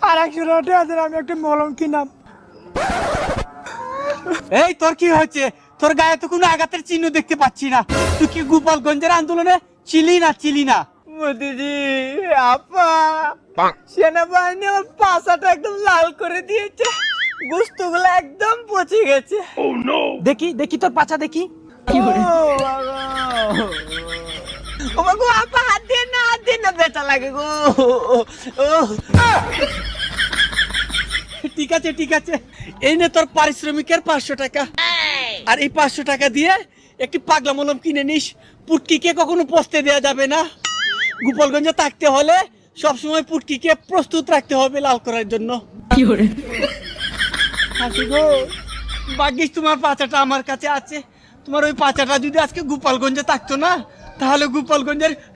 আর 100 টাকা দিয়ে আমি একটা মলম কিনাম। এই তোর কি হয়েছে? তোর গায়ে তো কোনো আঘাতের চিহ্ন দেখতে পাচ্ছি না। তুই কি গোপালগঞ্জের আন্দোলনে ছিলি না? মোদিজি, আপা সেনাবাহিনী আমার পাছাটা একদম লাল করে দিয়েছে, গোস্তগুলো একদম পচে গেছে। দেখি তোর পাছা দেখি। ও গো আপা, হাত দিয়ে না ব্যথা লাগে গো। ঠিক আছে, এই নে তোর পারিশ্রমিকের 500 টাকা। আর এই 500 টাকা দিয়ে একটি পাগলা মলম কিনে নিস। পুটকিকে কখনো পচতে দেওয়া যাবে না। গোপালগঞ্জে থাকতে হলে সবসময় পুটকিকে প্রস্তুত রাখতে হবে লাল করার জন্য। হাসি গো, ভাগ্যিস তোমার পাচাটা আমার কাছে আছে। তোমার ওই পাচাটা যদি আজকে গোপালগঞ্জে থাকতো না, তাহলে গোপালগঞ্জের